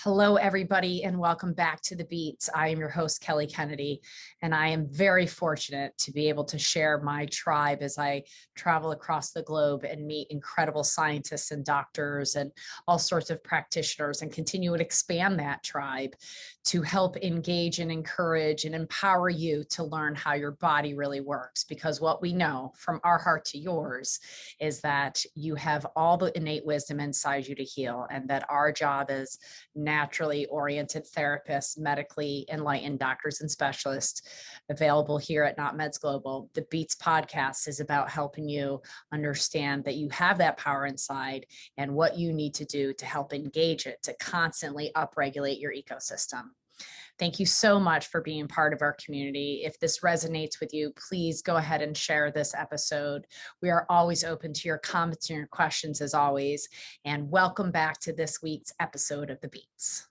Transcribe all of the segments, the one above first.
Hello, everybody, and welcome back to The Beats. I am your host, Kelly Kennedy, and I am very fortunate to be able to share my tribe as I travel across the globe and meet incredible scientists and doctors and all sorts of practitioners and continue to expand that tribe to help engage and encourage and empower you to learn how your body really works. Because what we know from our heart to yours is that you have all the innate wisdom inside you to heal, and that our job is naturally oriented therapists, medically enlightened doctors and specialists available here at Not Meds Global. The Beats podcast is about helping you understand that you have that power inside and what you need to do to help engage it, to constantly upregulate your ecosystem. Thank you so much for being part of our community. If this resonates with you, please go ahead and share this episode. We are always open to your comments and your questions as always. And welcome back to this week's episode of The Beats.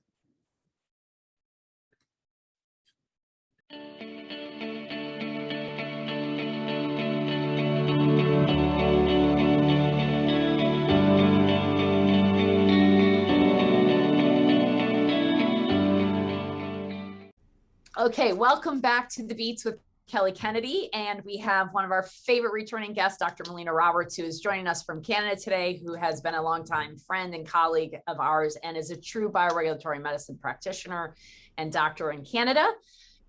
Okay, welcome back to The Beats with Kelly Kennedy, and we have one of our favorite returning guests, Dr. Melina Roberts, who is joining us from Canada today, who has been a longtime friend and colleague of ours and is a true bioregulatory medicine practitioner and doctor in Canada.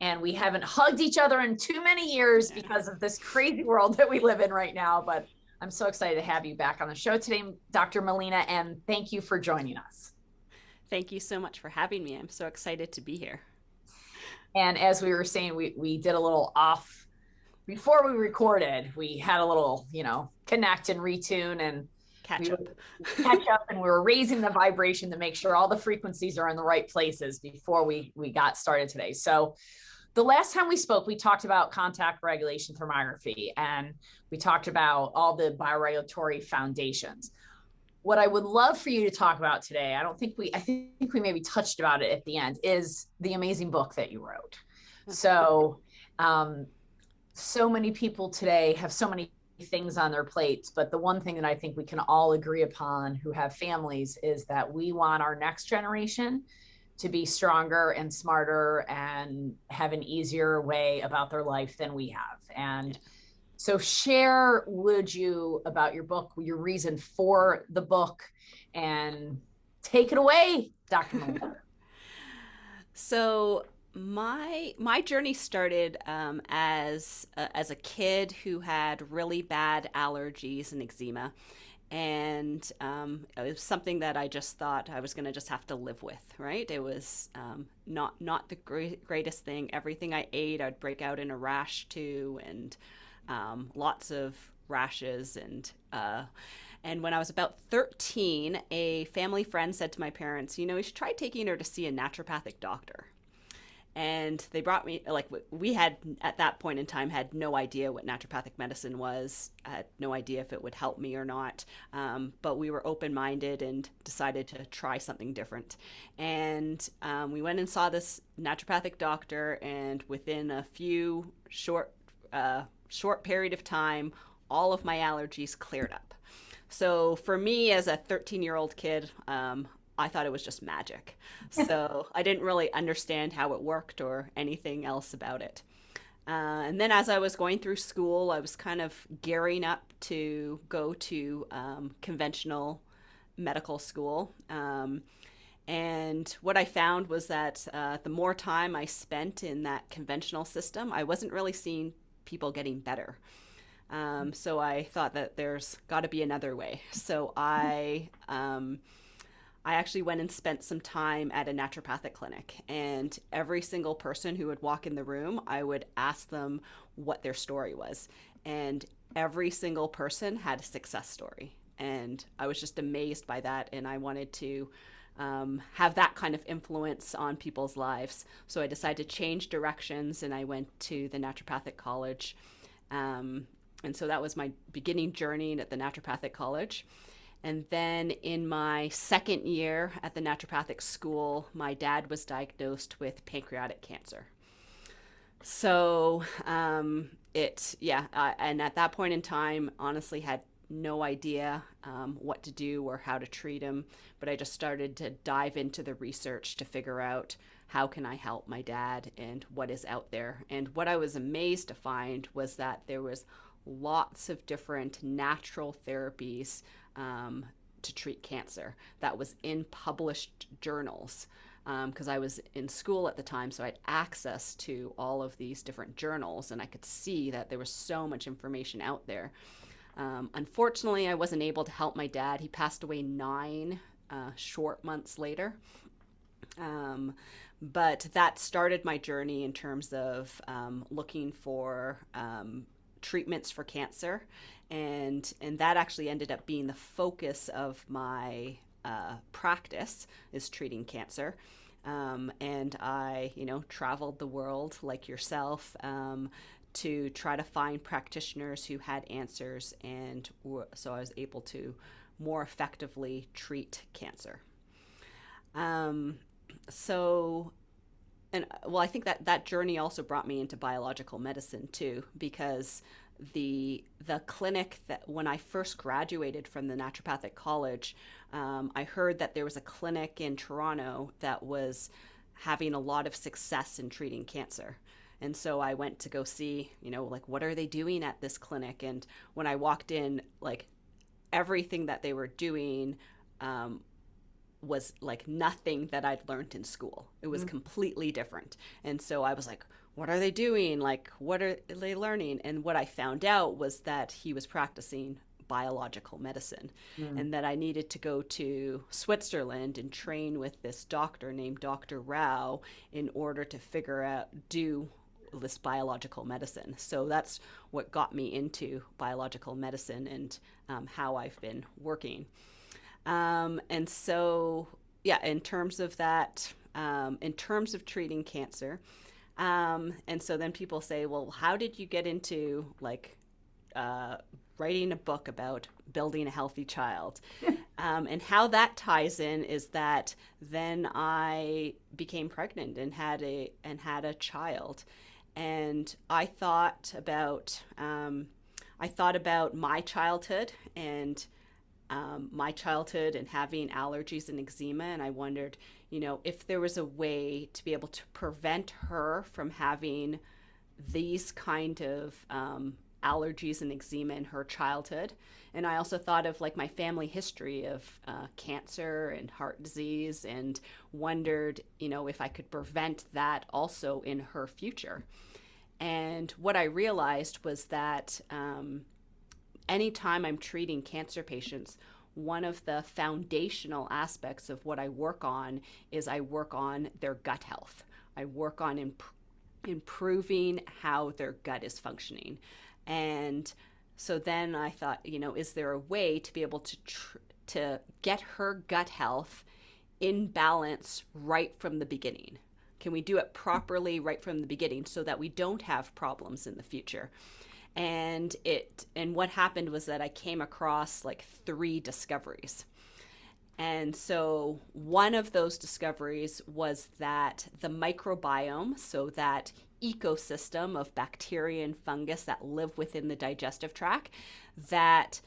And we haven't hugged each other in too many years because of this crazy world that we live in right now, but I'm so excited to have you back on the show today, Dr. Melina, and thank you for joining us. Thank you so much for having me. I'm so excited to be here. And as we were saying, we did a little off before we recorded. We had a little, connect and retune and catch up. And we were raising the vibration to make sure all the frequencies are in the right places before we got started today. So the last time we spoke, we talked about contact regulation thermography, and we talked about all the bioregulatory foundations. What I would love for you to talk about today, I think we maybe touched about it at the end, is the amazing book that you wrote. So, so many people today have so many things on their plates, but the one thing that I think we can all agree upon who have families is that we want our next generation to be stronger and smarter and have an easier way about their life than we have. And so share, would you, about your book, your reason for the book, and take it away, Dr. Melina. So my journey started as a kid who had really bad allergies and eczema. And it was something that I just thought I was going to just have to live with, right? It was not the greatest thing. Everything I ate, I'd break out in a rash too, and lots of rashes. And when I was about 13, a family friend said to my parents, you should try taking her to see a naturopathic doctor. And they brought me, we had at that point in time had no idea what naturopathic medicine was. I had no idea if it would help me or not. But we were open-minded and decided to try something different. And we went and saw this naturopathic doctor, and within a few short period of time, all of my allergies cleared up. So for me as a 13-year-old kid, I thought it was just magic. So I didn't really understand how it worked or anything else about it. And then as I was going through school, I was kind of gearing up to go to conventional medical school. And what I found was that the more time I spent in that conventional system, I wasn't really seeing people getting better. So I thought that there's got to be another way. So I actually went and spent some time at a naturopathic clinic, and every single person who would walk in the room, I would ask them what their story was. And every single person had a success story. And I was just amazed by that. And I wanted to have that kind of influence on people's lives. So I decided to change directions, and I went to the Naturopathic College. And so that was my beginning journey at the Naturopathic College. And then in my second year at the naturopathic school, my dad was diagnosed with pancreatic cancer. So and at that point in time, honestly had no idea what to do or how to treat him, but I just started to dive into the research to figure out how can I help my dad and what is out there. And what I was amazed to find was that there was lots of different natural therapies to treat cancer that was in published journals, because I was in school at the time, so I had access to all of these different journals, and I could see that there was so much information out there. Unfortunately, I wasn't able to help my dad. He passed away 9 short months later. But that started my journey in terms of looking for treatments for cancer, and that actually ended up being the focus of my practice, is treating cancer. And I, traveled the world like yourself to try to find practitioners who had answers, and so I was able to more effectively treat cancer. I think that journey also brought me into biological medicine too, because the clinic that when I first graduated from the Naturopathic College, I heard that there was a clinic in Toronto that was having a lot of success in treating cancer. And so I went to go see, what are they doing at this clinic? And when I walked in, everything that they were doing was nothing that I'd learned in school. It was completely different. And so I was like, what are they doing? What are they learning? And what I found out was that he was practicing biological medicine, and that I needed to go to Switzerland and train with this doctor named Dr. Rao in order to do this biological medicine. So that's what got me into biological medicine and how I've been working. And so, in terms of that, in terms of treating cancer, and so then people say, well, how did you get into writing a book about building a healthy child? And how that ties in is that then I became pregnant and had a child, and I thought about my childhood and having allergies and eczema, and I wondered, if there was a way to be able to prevent her from having these kind of allergies and eczema in her childhood. And I also thought of my family history of cancer and heart disease, and wondered, if I could prevent that also in her future. And what I realized was that anytime I'm treating cancer patients, one of the foundational aspects of what I work on is I work on their gut health. I work on improving how their gut is functioning. And so then I thought, is there a way to be able to get her gut health in balance right from the beginning? Can we do it properly right from the beginning so that we don't have problems in the future? And what happened was that I came across 3 discoveries. And so one of those discoveries was that the microbiome, so that ecosystem of bacteria and fungus that live within the digestive tract, that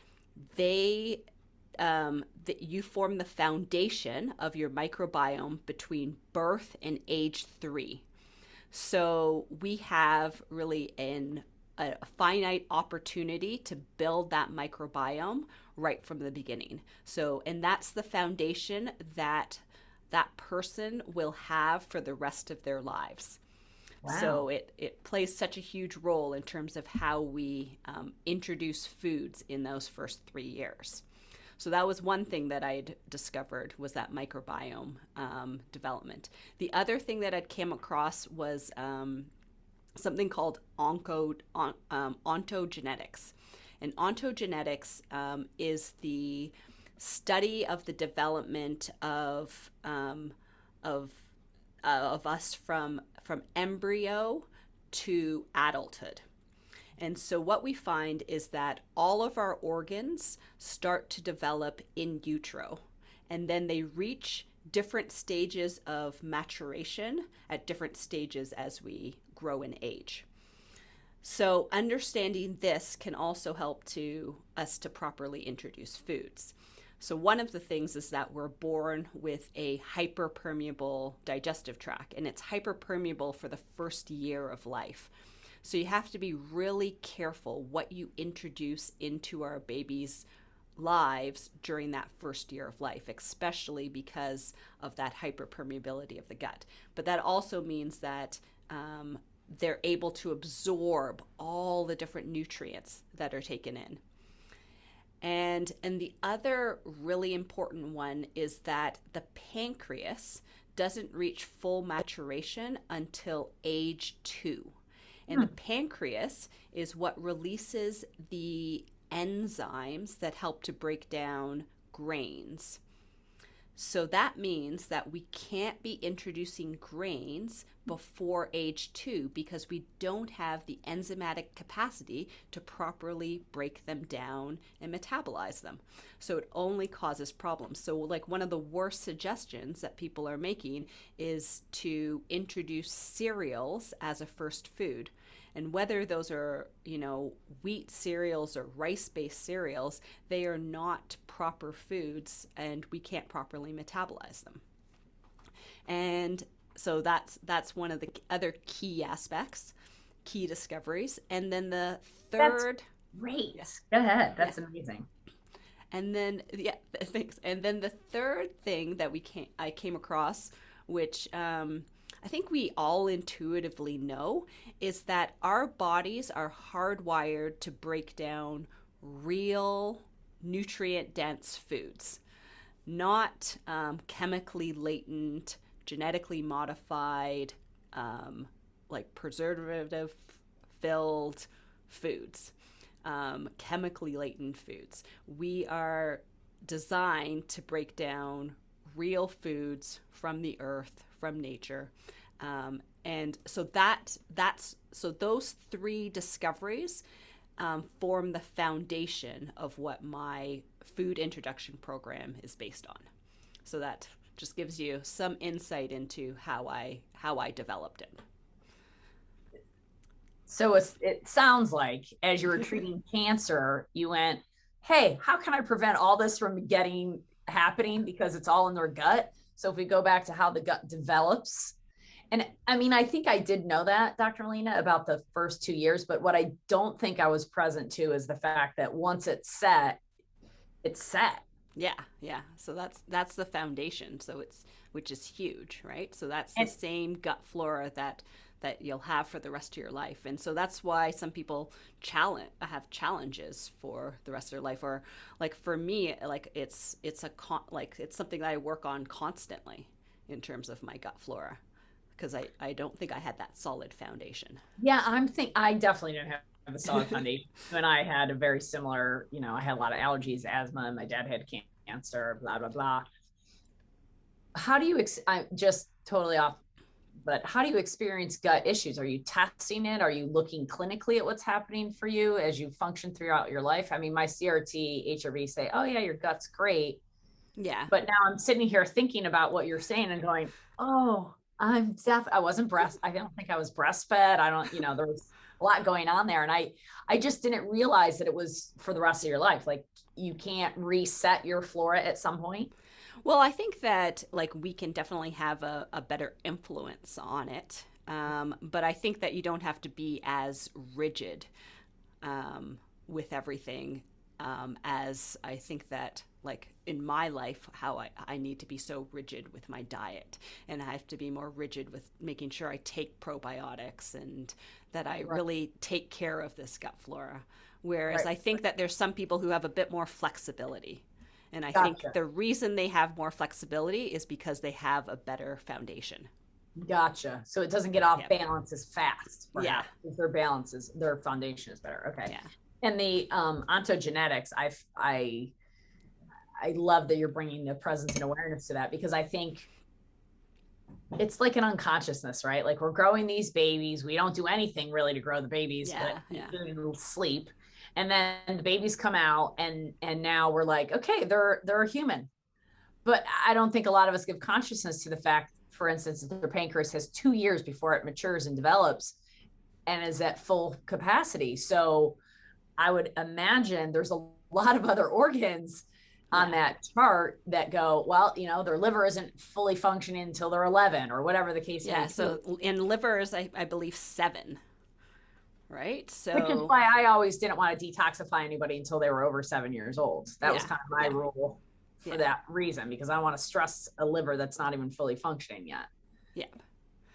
you form the foundation of your microbiome between birth and age 3. So we have really a finite opportunity to build that microbiome right from the beginning. So, and that's the foundation that person will have for the rest of their lives. Wow. So it plays such a huge role in terms of how we introduce foods in those first 3 years. So that was one thing that I'd discovered, was that microbiome development. The other thing that I'd came across was something called ontogenetics. And ontogenetics is the study of the development of us from embryo to adulthood. And so what we find is that all of our organs start to develop in utero, and then they reach different stages of maturation at different stages as we grow in age. So understanding this can also help to us to properly introduce foods. So one of the things is that we're born with a hyperpermeable digestive tract, and it's hyperpermeable for the first year of life. So you have to be really careful what you introduce into our babies' lives during that first year of life, especially because of that hyperpermeability of the gut. But that also means that they're able to absorb all the different nutrients that are taken in. And the other really important one is that the pancreas doesn't reach full maturation until age 2. And the pancreas is what releases the enzymes that help to break down grains. So that means that we can't be introducing grains before age 2 because we don't have the enzymatic capacity to properly break them down and metabolize them. So it only causes problems. So, like, one of the worst suggestions that people are making is to introduce cereals as a first food. And whether those are, wheat cereals or rice-based cereals, they are not proper foods and we can't properly metabolize them. And so that's one of the other key aspects, key discoveries. And then the third. That's great. Yeah. Go ahead. That's yeah. amazing. And then, yeah, thanks. And then the third thing that I came across, which I think we all intuitively know, is that our bodies are hardwired to break down real nutrient dense foods, not chemically latent, genetically modified, like preservative filled foods, chemically latent foods. We are designed to break down real foods from the earth, from nature. And so so those three discoveries form the foundation of what my food introduction program is based on. So that just gives you some insight into how I developed it. So it sounds like as you were treating cancer, you went, hey, how can I prevent all this from happening because it's all in their gut? So if we go back to how the gut develops, and I mean, I think I did know that, Dr. Melina, about the first 2 years, but what I don't think I was present to is the fact that once it's set, it's set. Yeah. So that's the foundation. So which is huge, right? So that's the same gut flora that you'll have for the rest of your life. And so that's why some people have challenges for the rest of their life. Or like for me, like it's something that I work on constantly in terms of my gut flora, because I don't think I had that solid foundation. Yeah, I definitely didn't have a solid foundation. And I had a very similar, I had a lot of allergies, asthma, my dad had cancer, blah, blah, blah. How do you, I'm just totally off, but how do you experience gut issues? Are you testing it? Are you looking clinically at what's happening for you as you function throughout your life? I mean, my CRT, HRV say, oh yeah, your gut's great. Yeah. But now I'm sitting here thinking about what you're saying and going, oh, I don't think I was breastfed. I don't, there was a lot going on there. And I just didn't realize that it was for the rest of your life. Like you can't reset your flora at some point. Well, I think that like we can definitely have a better influence on it. But I think that you don't have to be as rigid with everything as I think that like in my life, how I need to be so rigid with my diet, and I have to be more rigid with making sure I take probiotics and that I really take care of this gut flora. Whereas I think that there's some people who have a bit more flexibility. And I think the reason they have more flexibility is because they have a better foundation. Gotcha. So it doesn't get off balance as fast. Yeah. If their foundation is better. Okay. Yeah. And the ontogenetics, I love that you're bringing the presence and awareness to that, because I think it's like an unconsciousness, right? Like we're growing these babies. We don't do anything really to grow the babies, but sleep. And then the babies come out and now we're like, okay, they're a human. But I don't think a lot of us give consciousness to the fact, for instance, that their pancreas has 2 years before it matures and develops. and is at full capacity. So I would imagine there's a lot of other organs on Yeah. that chart that go, well, their liver isn't fully functioning until they're 11 or whatever the case may Yeah. be. So in livers, I believe 7, right? Which is So why I always didn't want to detoxify anybody until they were over 7 years old. That was yeah, kind of my yeah, rule for yeah, that reason, because I want to stress a liver that's not even fully functioning yet. yeah.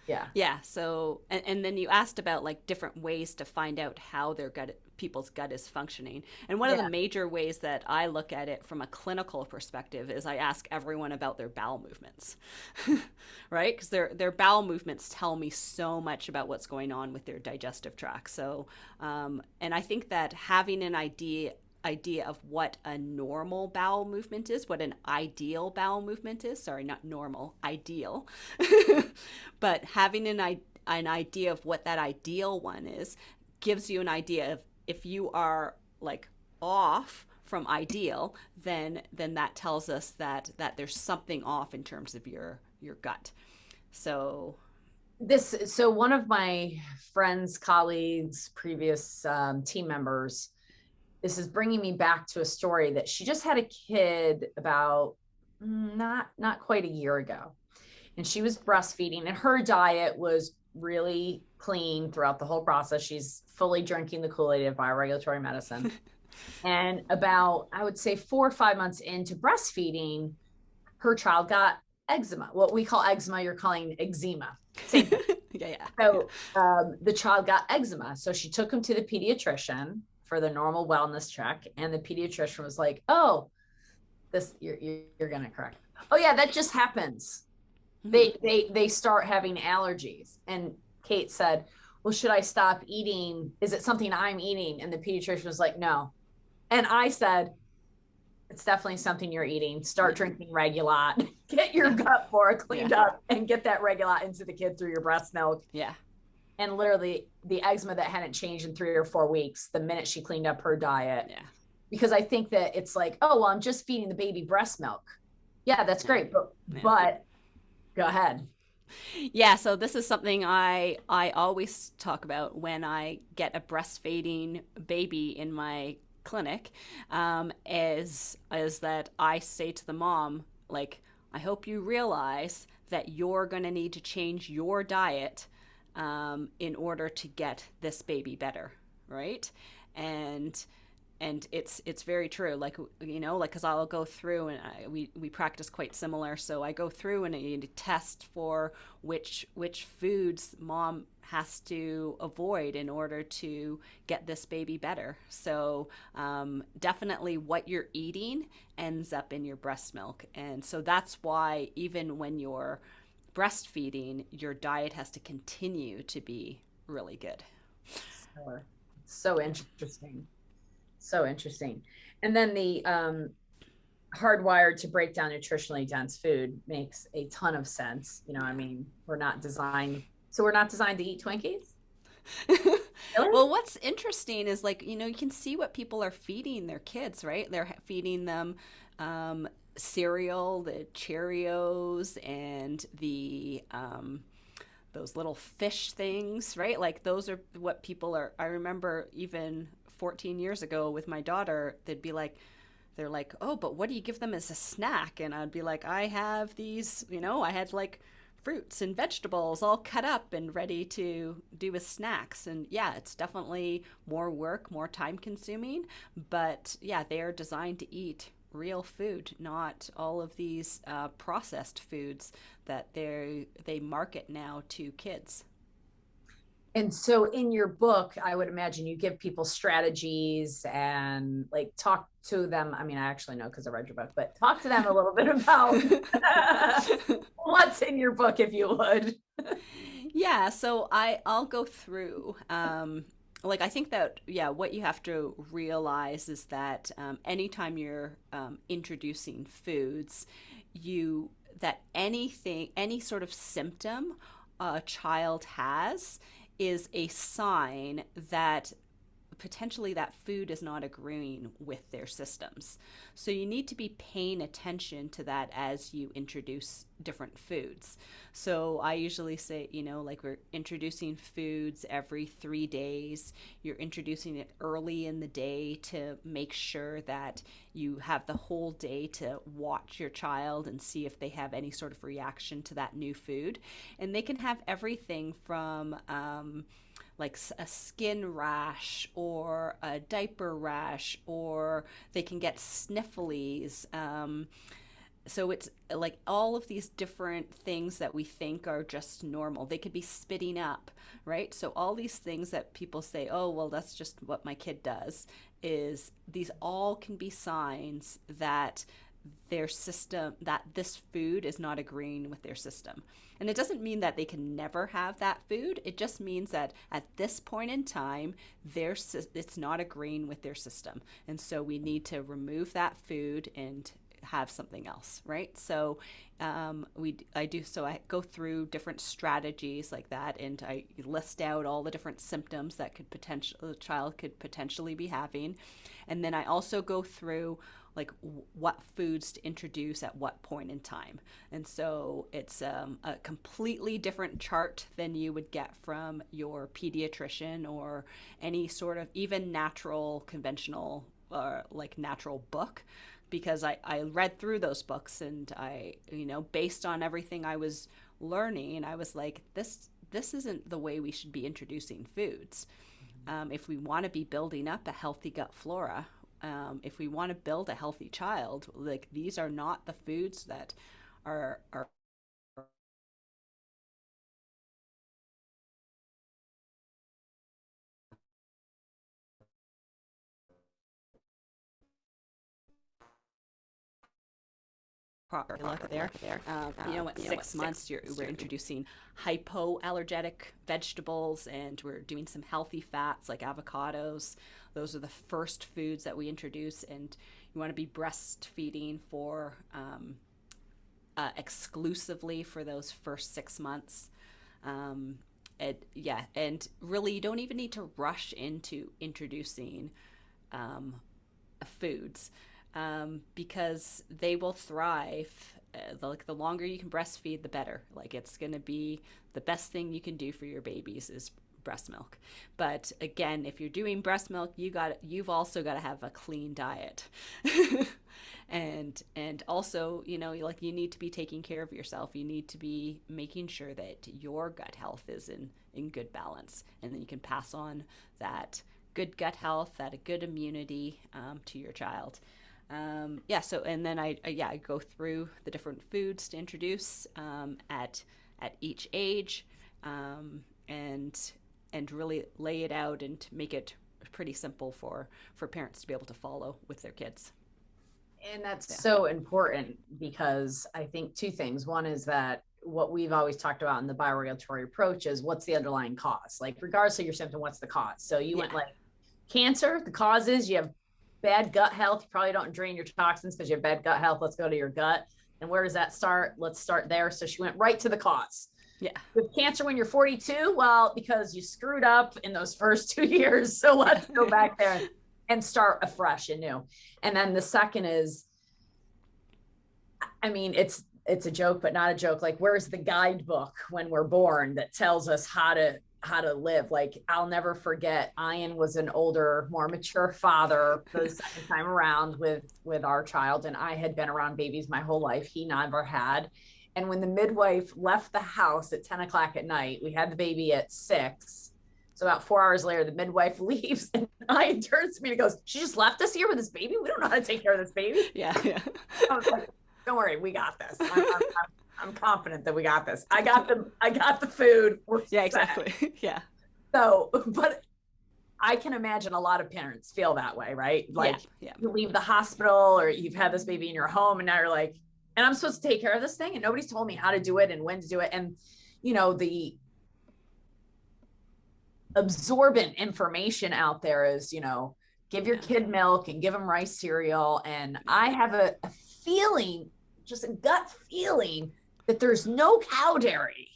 Yeah. Yeah. So, and then you asked about like different ways to find out how their gut, people's gut is functioning. And one of the Yeah. major ways that I look at it from a clinical perspective is I ask everyone about their bowel movements, right? Because their bowel movements tell me so much about what's going on with their digestive tract. So, and I think that having an idea of what a normal bowel movement is, what an ideal bowel movement is. Sorry, not normal, ideal. But having an idea of what that ideal one is gives you an idea of if you are like off from ideal, then that tells us that there's something off in terms of your gut. So So one of my friends, colleagues, previous team members, this is bringing me back to a story that she just had a kid about not quite a year ago, and she was breastfeeding, and her diet was really clean throughout the whole process. She's fully drinking the Kool-Aid of bioregulatory medicine. And about, I would say, 4 or 5 months into breastfeeding, her child got eczema. What we call eczema, you're calling eczema. Same thing. yeah, yeah, yeah. So the child got eczema. So she took him to the pediatrician for the normal wellness check. And the pediatrician was like, oh, you're going to correct. Oh yeah, that just happens. Mhm. They start having allergies. And Kate said, well, should I stop eating? Is it something I'm eating? And the pediatrician was like, no. And I said, it's definitely something you're eating. Start Yeah, drinking Regulat, get your yeah, gut flora yeah, cleaned up, and get that Regulat into the kid through your breast milk. yeah, And literally, the eczema that hadn't changed in 3 or 4 weeks, the minute she cleaned up her diet. yeah, Because I think that it's like, oh, well, I'm just feeding the baby breast milk. Yeah, that's yeah, great. But, yeah. but go ahead. Yeah, so this is something I always talk about when I get a breastfeeding baby in my clinic, is that I say to the mom, like, I hope you realize that you're going to need to change your diet in order to get this baby better, right? And it's very true, like, like, because I'll go through and we practice quite similar, so I go through and I test for which foods mom has to avoid in order to get this baby better. So definitely what you're eating ends up in your breast milk, and so that's why even when you're breastfeeding, your diet has to continue to be really good. So, so interesting. So interesting. And then the hardwired to break down nutritionally dense food makes a ton of sense. I mean, we're not designed to eat Twinkies. Really? Well, what's interesting is, like, you can see what people are feeding their kids, right? They're feeding them cereal, the Cheerios, and the those little fish things, right? Like, those are what people are. I remember even 14 years ago with my daughter, they're like, oh, but what do you give them as a snack? And I'd be like, I have these, I had like fruits and vegetables all cut up and ready to do as snacks. And yeah, it's definitely more work, more time consuming, but yeah, they are designed to eat real food, not all of these processed foods that they market now to kids. And so in your book, I would imagine you give people strategies and like talk to them. I mean, I actually know because I read your book, but talk to them a little bit about what's in your book, if you would. Yeah, so I'll go through. Like, I think that, yeah, what you have to realize is that anytime you're introducing foods, that any sort of symptom a child has is a sign that potentially that food is not agreeing with their systems. So you need to be paying attention to that as you introduce different foods. So I usually say, like we're introducing foods every 3 days. You're introducing it early in the day to make sure that you have the whole day to watch your child and see if they have any sort of reaction to that new food. And they can have everything from like a skin rash or a diaper rash, or they can get sniffles. So it's like all of these different things that we think are just normal. They could be spitting up, right? So all these things that people say, oh, well, that's just what my kid does, is these all can be signs that their system, that this food is not agreeing with their system. And it doesn't mean that they can never have that food. It just means that at this point in time, it's not agreeing with their system. And so we need to remove that food and have something else, right? So I go through different strategies like that, and I list out all the different symptoms that the child could potentially be having. And then I also go through like what foods to introduce at what point in time. And so it's a completely different chart than you would get from your pediatrician or any sort of even natural, conventional, like natural book, because I read through those books, and I, based on everything I was learning, I was like, this isn't the way we should be introducing foods. If we want to be building up a healthy gut flora, if we want to build a healthy child, like these are not the foods that are proper. Look there. At 6 months, we're introducing hypoallergenic vegetables, and we're doing some healthy fats like avocados. Those are the first foods that we introduce, and you want to be breastfeeding for exclusively for those first 6 months. And really, you don't even need to rush into introducing foods. Because they will thrive. Like the longer you can breastfeed, the better. Like it's going to be the best thing you can do for your babies is breast milk. But again, if you're doing breast milk, you've also got to have a clean diet. and also, like you need to be taking care of yourself. You need to be making sure that your gut health is in good balance, and then you can pass on that good gut health, that good immunity to your child. So and then I go through the different foods to introduce at each age, and really lay it out and make it pretty simple for parents to be able to follow with their kids. And that's so important, because I think two things. One is that what we've always talked about in the bioregulatory approach is what's the underlying cause? Like regardless of your symptom, what's the cause? So you went like cancer, the cause is you have bad gut health. You probably don't drain your toxins because you have bad gut health. Let's go to your gut. And where does that start? Let's start there. So she went right to the cause. Yeah. With cancer when you're 42, well, because you screwed up in those first 2 years. So let's go back there and start afresh and new. And then the second is, I mean, it's a joke, but not a joke. Like, where's the guidebook when we're born that tells us how to live? Like, I'll never forget, Ian was an older, more mature father for the second time around with our child. And I had been around babies my whole life. He never had. And when the midwife left the house at 10 o'clock at night, we had the baby at 6. So about 4 hours later, the midwife leaves, and Ian turns to me and goes, she just left us here with this baby? We don't know how to take care of this baby. Yeah. I was like, don't worry, we got this. I'm confident that we got this. I got the food. Yeah, exactly. Yeah. So, but I can imagine a lot of parents feel that way, right? Like you leave the hospital or you've had this baby in your home, and now you're like, and I'm supposed to take care of this thing, and nobody's told me how to do it and when to do it. And, the absorbent information out there is, give your kid milk and give them rice cereal. And I have a feeling, just a gut feeling, that there's no cow dairy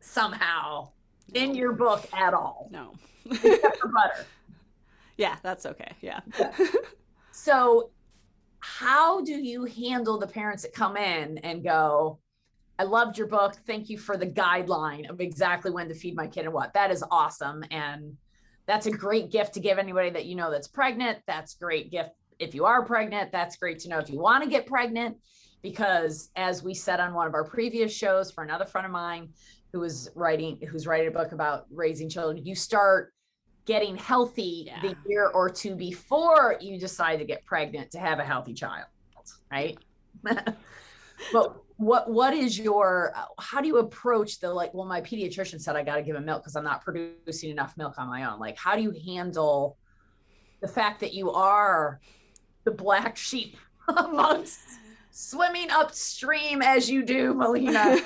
somehow in your book at all. No. Except for butter. Yeah, that's okay. Yeah. So how do you handle the parents that come in and go, I loved your book. Thank you for the guideline of exactly when to feed my kid and what. That is awesome. And that's a great gift to give anybody that you know that's pregnant. That's a great gift if you are pregnant. That's great to know if you want to get pregnant, because as we said on one of our previous shows for another friend of mine who's writing a book about raising children, you start getting healthy the year or two before you decide to get pregnant to have a healthy child, right? But what is your, how do you approach the, like, well, my pediatrician said I got to give him milk because I'm not producing enough milk on my own. Like, how do you handle the fact that you are the black sheep amongst swimming upstream as you do, Melina?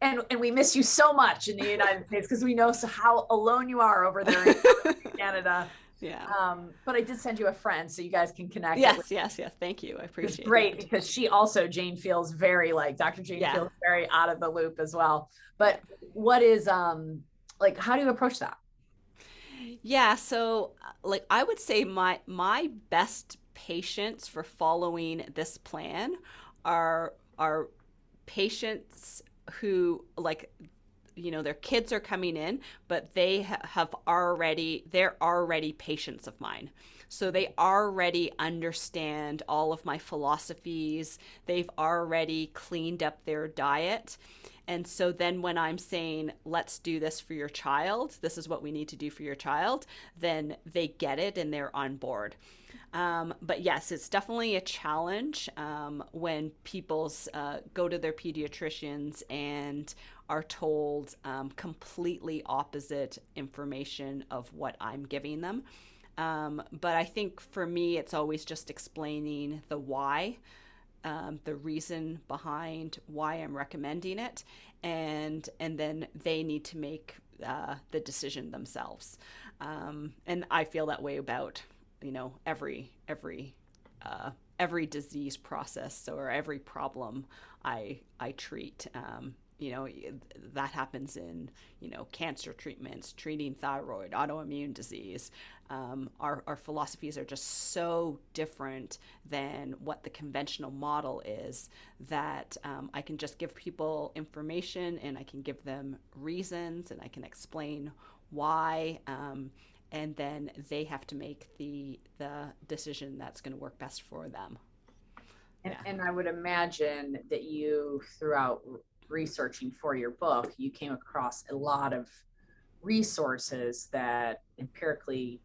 And we miss you so much in the United States because we know how alone you are over there in Canada. Yeah. But I did send you a friend so you guys can connect. Yes. Thank you. I appreciate it. It's great because she also, Jane feels very like, Dr. Jane feels very out of the loop as well. But what is, like, how do you approach that? Yeah. So like, I would say my best patients for following this plan are patients who, like, their kids are coming in, but they're already patients of mine. So they already understand all of my philosophies. They've already cleaned up their diet. And so then when I'm saying, let's do this for your child, this is what we need to do for your child, then they get it and they're on board. But yes, it's definitely a challenge when people go to their pediatricians and are told completely opposite information of what I'm giving them. But I think for me, it's always just explaining the why, the reason behind why I'm recommending it, and then they need to make the decision themselves. And I feel that way about every disease process or every problem I treat. That happens in cancer treatments, treating thyroid, autoimmune disease. Our philosophies are just so different than what the conventional model is that I can just give people information and I can give them reasons and I can explain why. And then they have to make the decision that's going to work best for them. And I would imagine that you, throughout researching for your book, you came across a lot of resources that empirical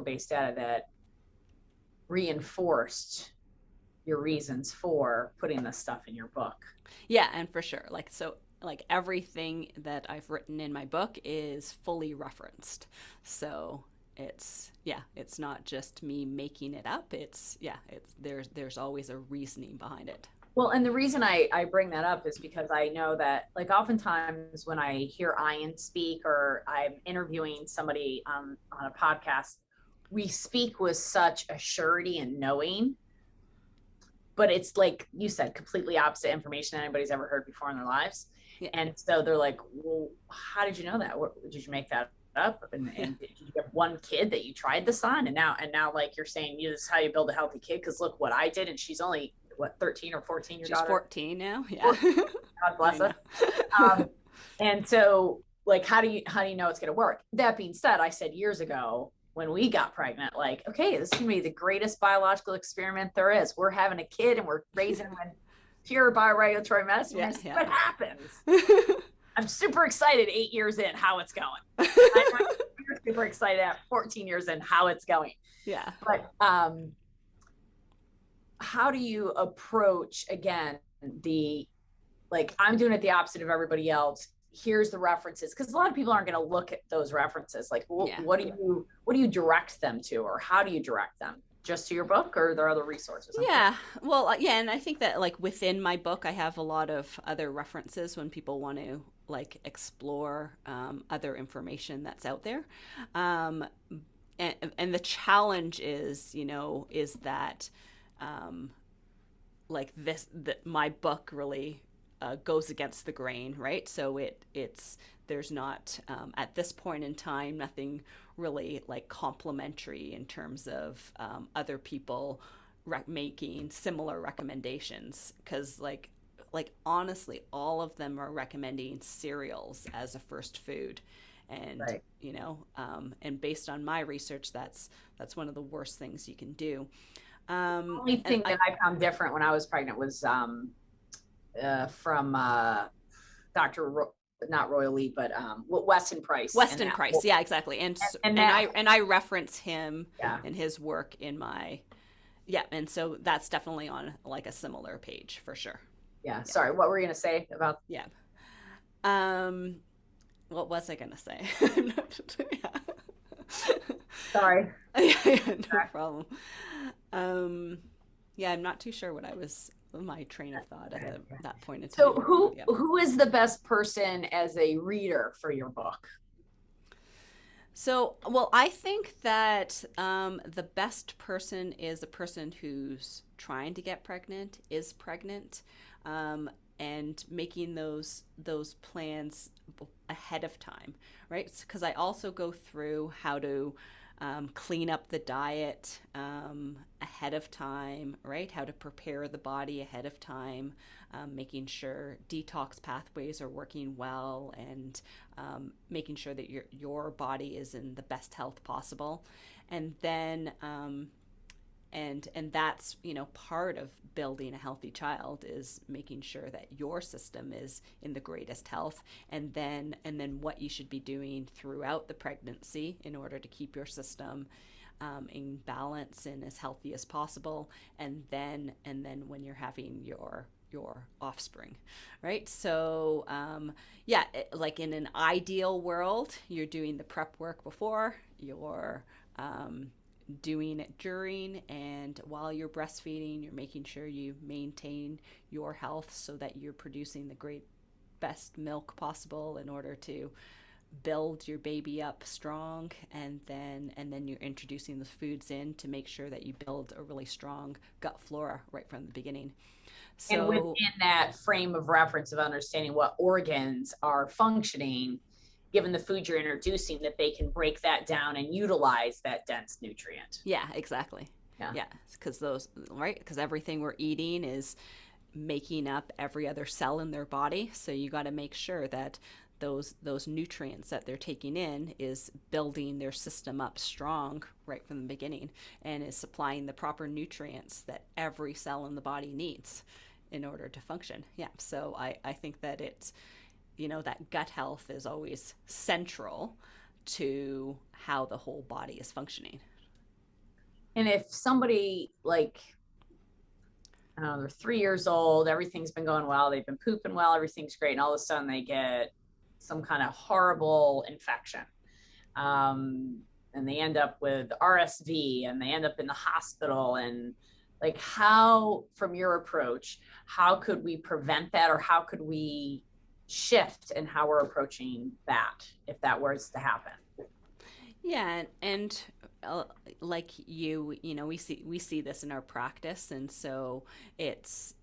based data that reinforced your reasons for putting this stuff in your book. Yeah, and for sure. Like everything that I've written in my book is fully referenced. So it's not just me making it up. There's always a reasoning behind it. Well, and the reason I bring that up is because I know that, like, oftentimes when I hear Ian speak or I'm interviewing somebody on a podcast, we speak with such a surety and knowing, but it's like you said, completely opposite information anybody's ever heard before in their lives. Yeah. And so they're like, well, how did you know that? Did you make that up? And did you have one kid that you tried this on? And now, like you're saying, this is how you build a healthy kid. Because look what I did. And she's only, 13 or 14? Your daughter? 14 now. Yeah. God bless her. And so, like, how do you know it's going to work? That being said, I said years ago when we got pregnant, like, okay, this is going to be the greatest biological experiment there is. We're having a kid and we're raising him in pure bioregulatory medicine. We're going to see what happens. I'm super excited 8 years in how it's going. I'm super excited at 14 years in how it's going. Yeah. But how do you approach, again, like, I'm doing it the opposite of everybody else. Here's the references, because a lot of people aren't going to look at those references. Like, what do you direct them to, or how do you direct them? Just to your book, or are there other resources? Yeah, well, and I think that, like, within my book, I have a lot of other references when people want to, like, explore other information that's out there. And the challenge is that like my book really goes against the grain, right? So it's there's not at this point in time nothing really like complementary in terms of other people making similar recommendations, because like honestly all of them are recommending cereals as a first food, and Right. and based on my research, that's one of the worst things you can do. Only And thing that I found different when I was pregnant was from Dr. Not Royal Lee, but Weston Price, and Weston Price, yeah, exactly, and and that I reference him yeah, and his work in my, yeah, and so that's definitely on like a similar page for sure. yeah. Yeah, Sorry, what were you gonna say about? yeah. Um, what was I gonna say? Sorry. Yeah, no problem. Um, yeah, I'm not too sure what I was my train of thought at that point in So time. Yeah. who is the best person as a reader for your book? So, well, I think that the best person is a person who's trying to get pregnant, is pregnant, um, and making those plans ahead of time, right? Because I also go through how to clean up the diet ahead of time, right? How to prepare the body ahead of time, making sure detox pathways are working well, and making sure that your body is in the best health possible, and then and that's part of building a healthy child is making sure that your system is in the greatest health, and then what you should be doing throughout the pregnancy in order to keep your system in balance and as healthy as possible, and then when you're having your offspring, right? So yeah, like in an ideal world, you're doing the prep work before, you're doing it during and while you're breastfeeding. You're making sure you maintain your health so that you're producing the great best milk possible in order to build your baby up strong, and then you're introducing the foods in to make sure that you build a really strong gut flora right from the beginning. And So within that frame of reference of understanding what organs are functioning, given the food you're introducing, that they can break that down and utilize that dense nutrient. yeah, exactly. Yeah. Yeah, because those, right, because everything we're eating is making up every other cell in their body. So you got to make sure that those nutrients that they're taking in is building their system up strong right from the beginning, and is supplying the proper nutrients that every cell in the body needs in order to function. Yeah. So I think that it's, that gut health is always central to how the whole body is functioning. And if somebody like, I don't know, they're 3 years old, everything's been going well, they've been pooping well, everything's great, and all of a sudden they get some kind of horrible infection. And they end up with RSV and they end up in the hospital. And like, how, from your approach, how could we prevent that, or how could we shift in how we're approaching that if that was to happen? Yeah, and like we see this in our practice, and so it's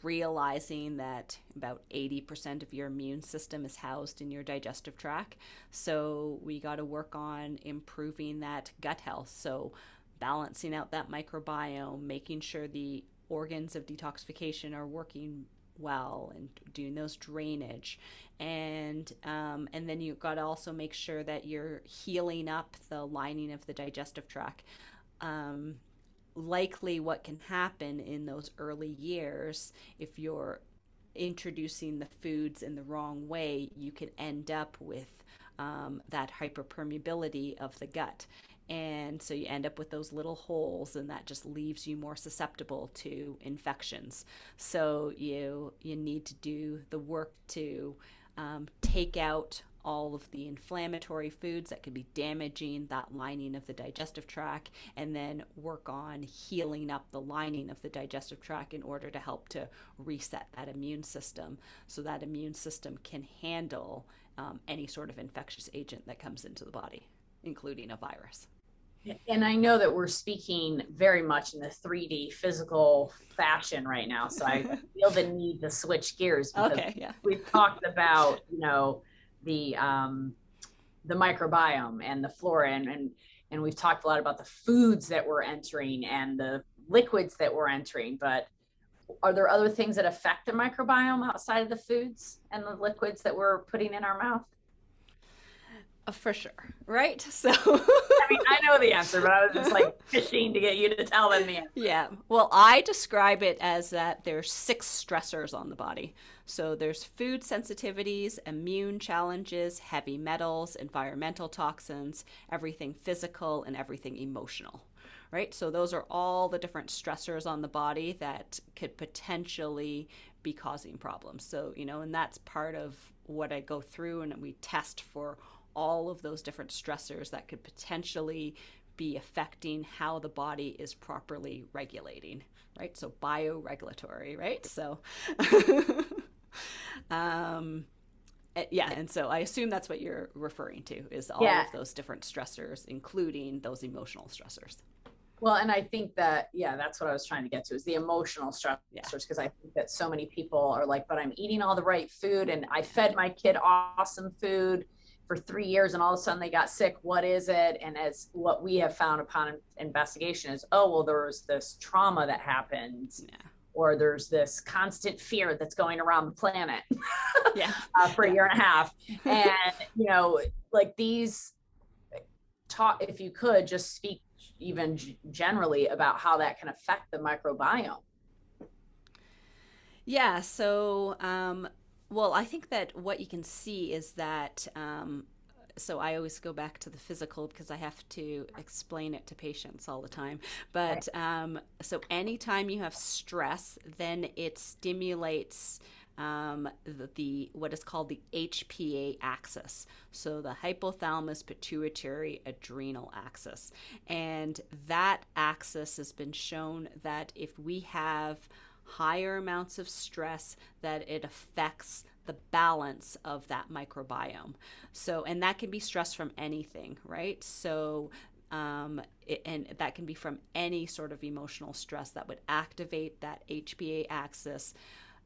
realizing that about 80% of your immune system is housed in your digestive tract. So we got to work on improving that gut health. So balancing out that microbiome, making sure the organs of detoxification are working well, and doing those drainage, and then you've got to also make sure that you're healing up the lining of the digestive tract. um, Likely what can happen in those early years, if you're introducing the foods in the wrong way, you can end up with that hyperpermeability of the gut. And so you end up with those little holes, and that just leaves you more susceptible to infections. So you need to do the work to take out all of the inflammatory foods that could be damaging that lining of the digestive tract, and then work on healing up the lining of the digestive tract in order to help to reset that immune system, so that immune system can handle any sort of infectious agent that comes into the body, including a virus. And I know that we're speaking very much in the 3D physical fashion right now. So I feel the need to switch gears because Okay, yeah. we've talked about, the the microbiome and the flora and we've talked a lot about the foods that we're entering and the liquids that we're entering. But are there other things that affect the microbiome outside of the foods and the liquids that we're putting in our mouth? For sure, right? So I mean, I know the answer, but I was just like fishing to get you to tell them the answer. yeah. Well, I describe it as that there's 6 stressors on the body. So there's food sensitivities, immune challenges, heavy metals, environmental toxins, everything physical, and everything emotional. Right? So those are all the different stressors on the body that could potentially be causing problems. So, and that's part of what I go through, and we test for all of those different stressors that could potentially be affecting how the body is properly regulating, right? So bioregulatory, right? So um, yeah, and so I assume that's what you're referring to, is all Yeah. of those different stressors, including those emotional stressors. Well, and I think that, yeah, that's what I was trying to get to is the emotional Yeah. stressors, because I think that so many people are like, but I'm eating all the right food and I fed my kid awesome food for 3 years and all of a sudden they got sick. What is it? And as what we have found upon investigation is, oh, well, there was this trauma that happened, Yeah. or there's this constant fear that's going around the planet Yeah. for a Yeah. year and a half. And, like these talk, if you could just speak even generally about how that can affect the microbiome. Yeah. So, well, I think that what you can see is that, so I always go back to the physical because I have to explain it to patients all the time. Right. But so anytime you have stress, then it stimulates the what is called the HPA axis. So the hypothalamus pituitary adrenal axis. And that axis has been shown that if we have higher amounts of stress, that it affects the balance of that microbiome. So, and that can be stress from anything, right? So, and that can be from any sort of emotional stress that would activate that HPA axis,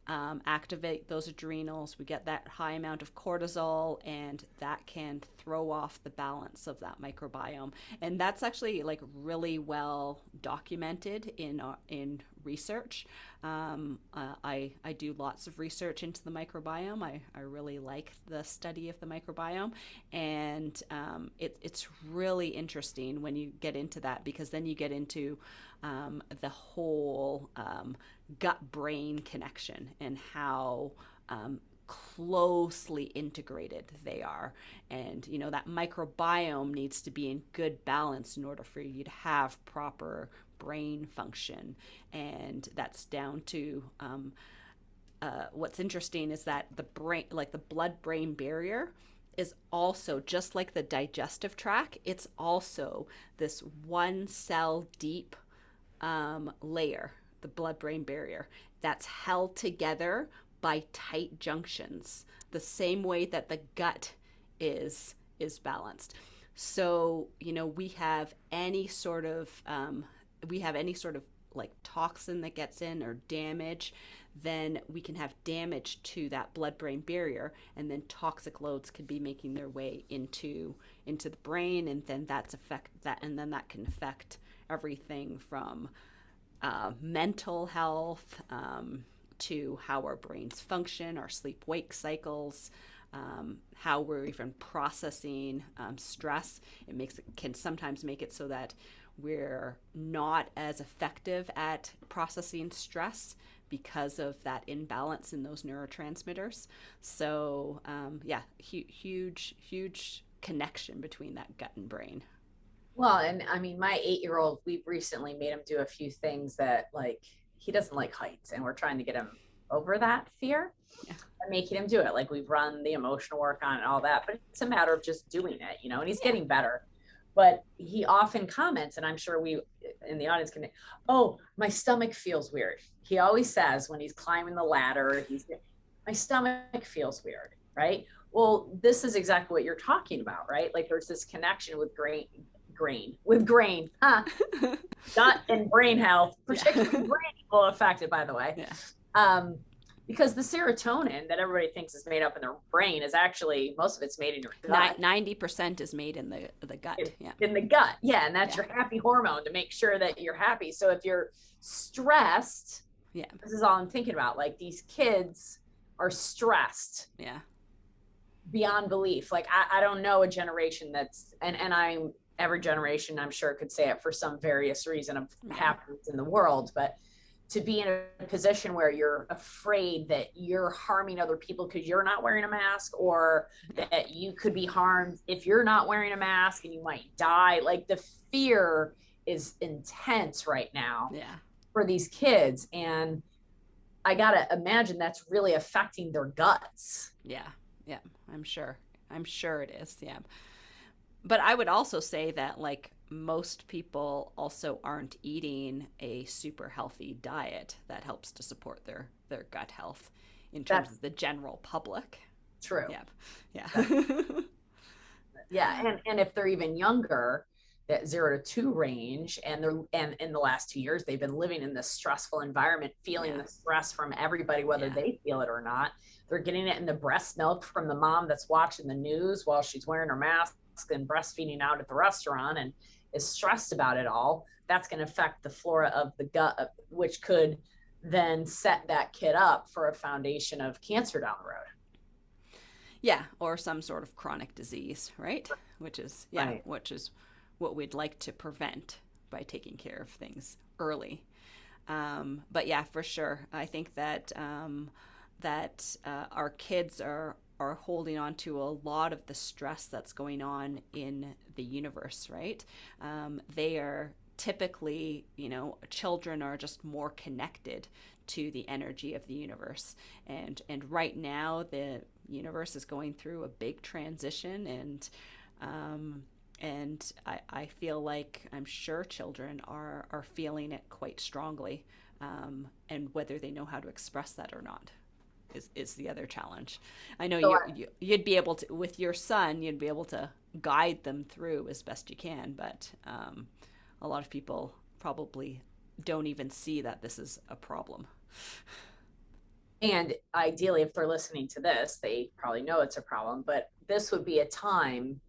activate those adrenals. We get that high amount of cortisol, and that can throw off the balance of that microbiome. And that's actually like really well documented in research. I do lots of research into the microbiome. I really like the study of the microbiome, and it's really interesting when you get into that, because then you get into the whole gut brain connection and how closely integrated they are. And, that microbiome needs to be in good balance in order for you to have proper brain function. And that's down to what's interesting is that the brain, like the blood brain barrier, is also just like the digestive tract. It's also this one cell deep layer, the blood brain barrier, that's held together by tight junctions, the same way that the gut is balanced. So, we have any sort of like toxin that gets in or damage, then we can have damage to that blood brain barrier, and then toxic loads could be making their way into the brain, and then that can affect everything from mental health, to how our brains function, our sleep wake cycles, how we're even processing stress. Can sometimes make it so that we're not as effective at processing stress because of that imbalance in those neurotransmitters. So yeah, huge connection between that gut and brain. Well, and I mean, my 8-year-old, we've recently made him do a few things that, like, he doesn't like heights, and we're trying to get him over that fear Yeah. and making him do it. Like, we've run the emotional work on it and all that, but it's a matter of just doing it, and he's Yeah. getting better. But he often comments, and I'm sure we in the audience can, oh, my stomach feels weird. He always says when he's climbing the ladder, my stomach feels weird, right? Well, this is exactly what you're talking about, right? Like there's this connection with grain, huh? Gut and brain health, particularly Yeah. brain people affected, by the way. Yeah. Um, because the serotonin that everybody thinks is made up in their brain is actually, most of it's made in your gut. 90% is made in the gut. Yeah. In the gut. Yeah. And that's Yeah. your happy hormone to make sure that you're happy. So if you're stressed, Yeah. this is all I'm thinking about. Like these kids are stressed Yeah. beyond belief. Like I don't know a generation that's, and I'm, every generation I'm sure could say it for some various reason of Yeah. happiness in the world, but to be in a position where you're afraid that you're harming other people because you're not wearing a mask, or that you could be harmed if you're not wearing a mask and you might die. Like the fear is intense right now Yeah. for these kids. And I got to imagine that's really affecting their guts. Yeah. Yeah. I'm sure. I'm sure it is. Yeah. But I would also say that, like, most people also aren't eating a super healthy diet that helps to support their gut health in terms That's of the general public. true. Yeah. Yeah. Yeah. And if they're even younger, that 0 to 2 range, and they're, and in the last 2 years they've been living in this stressful environment, feeling Yeah. the stress from everybody, whether Yeah. they feel it or not. They're getting it in the breast milk from the mom that's watching the news while she's wearing her mask and breastfeeding out at the restaurant and is stressed about it all. That's going to affect the flora of the gut, which could then set that kid up for a foundation of cancer down the road. Yeah, or some sort of chronic disease, right? Which is, yeah, Right. which is what we'd like to prevent by taking care of things early. But yeah, for sure, I think that our kids are holding on to a lot of the stress that's going on in the universe, right? They are typically, children are just more connected to the energy of the universe, and right now the universe is going through a big transition, and I feel like, I'm sure children are feeling it quite strongly, and whether they know how to express that or not is the other challenge. I know So you'd be able to, with your son, you'd be able to guide them through as best you can, but a lot of people probably don't even see that this is a problem. and ideally, if they're listening to this, they probably know it's a problem, but this would be a time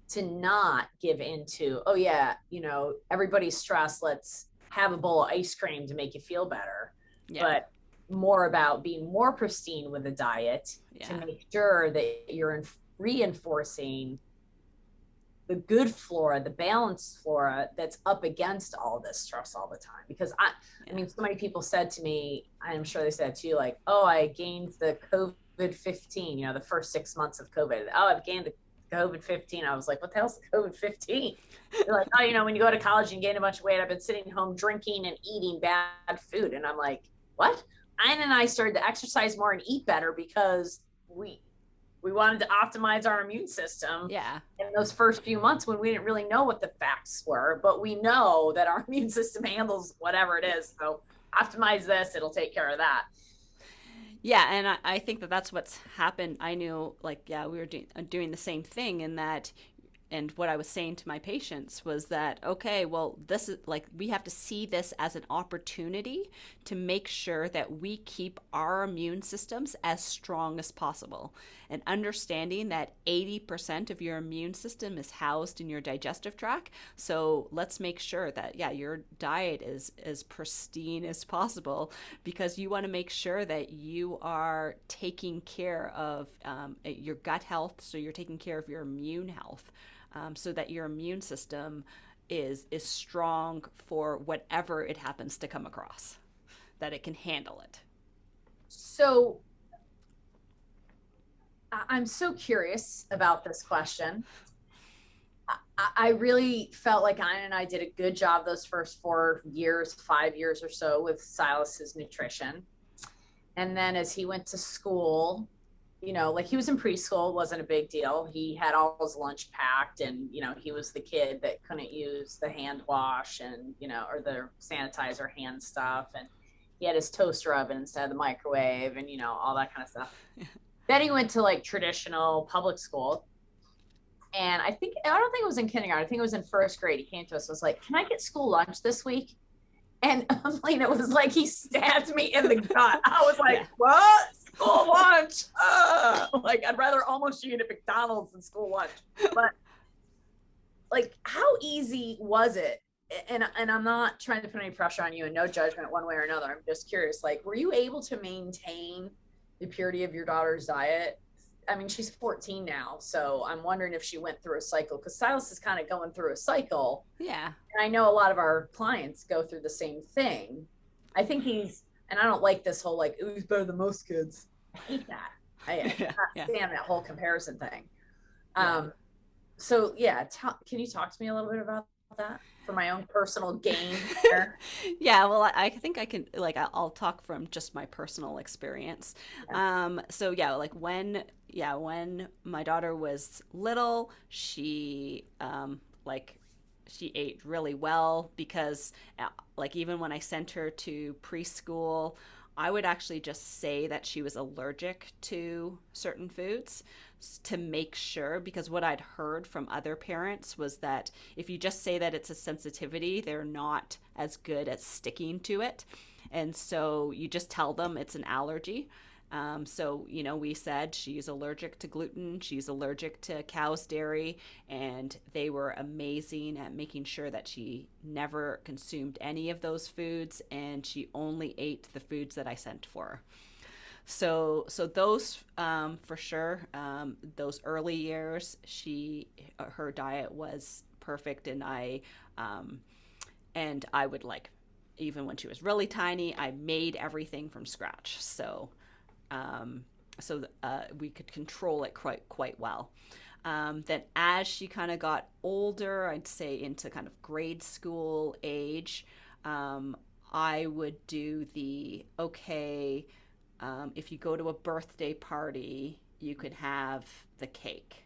to not give into, oh yeah, everybody's stressed, let's have a bowl of ice cream to make you feel better. Yeah. But more about being more pristine with a diet to Yeah. make sure that you're reinforcing the good flora, the balanced flora that's up against all this stress all the time. Because I mean, so many people said to me, I'm sure they said to you, like, oh, I gained the COVID-15, the first 6 months of COVID. Oh, I've gained the COVID-15. I was like, what the hell's the COVID-15? They're like, oh, when you go to college and gain a bunch of weight, I've been sitting home drinking and eating bad food. And I'm like, what? And then I started to exercise more and eat better because we wanted to optimize our immune system Yeah. in those first few months when we didn't really know what the facts were, but we know that our immune system handles whatever it is. So optimize this, it'll take care of that. Yeah, and I think that that's what's happened. I knew, like, yeah, we were doing the same thing in that. And what I was saying to my patients was that, okay, well, this is like, we have to see this as an opportunity to make sure that we keep our immune systems as strong as possible. And understanding that 80% of your immune system is housed in your digestive tract. So let's make sure that, yeah, your diet is as pristine as possible, because you want to make sure that you are taking care of your gut health. So you're taking care of your immune health. So that your immune system is strong for whatever it happens to come across, that it can handle it. So I'm so curious about this question. I really felt like Anna and I did a good job those first 4 years, 5 years or so with Silas's nutrition. And then as he went to school, like he was in preschool, it wasn't a big deal. He had all his lunch packed, and, he was the kid that couldn't use the hand wash and, or the sanitizer hand stuff. And he had his toaster oven instead of the microwave and, all that kind of stuff. Then he went to like traditional public school. And I don't think it was in kindergarten. I think it was in first grade. He came to us, was like, "Can I get school lunch this week?" And Melina was like, he stabbed me in the gut. I was like, Yeah. "What? School lunch? Like, I'd rather almost eat at McDonald's than school lunch." But like, how easy was it? And I'm not trying to put any pressure on you, and no judgment one way or another. I'm just curious, like, were you able to maintain the purity of your daughter's diet? I mean, she's 14 now, so I'm wondering if she went through a cycle, because Silas is kind of going through a cycle. Yeah. And I know a lot of our clients go through the same thing. I think and I don't like this whole like, "Ooh, he's better than most kids." I hate that. I Yeah. cannot Yeah. stand that whole comparison thing. Yeah. So yeah, can you talk to me a little bit about that for my own personal gain there? Yeah, well, I think I can, like, I'll talk from just my personal experience. Yeah. So yeah, like when my daughter was little, like, she ate really well because, like, even when I sent her to preschool, I would actually just say that she was allergic to certain foods to make sure, because what I'd heard from other parents was that if you just say that it's a sensitivity, they're not as good at sticking to it. And so you just tell them it's an allergy. So, we said she's allergic to gluten, she's allergic to cow's dairy, and they were amazing at making sure that she never consumed any of those foods and she only ate the foods that I sent for her. So those, for sure, those early years, her diet was perfect, and I would, like, even when she was really tiny, I made everything from scratch. So we could control it quite well. Then as she kind of got older, I'd say into kind of grade school age, I would do the okay. If you go to a birthday party, you could have the cake,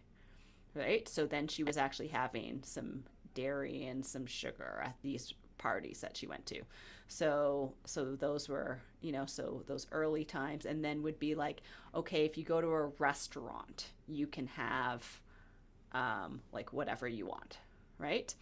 right? So then she was actually having some dairy and some sugar at these parties that she went to. So those were, so those early times. And then would be like, okay, if you go to a restaurant, you can have like whatever you want, right?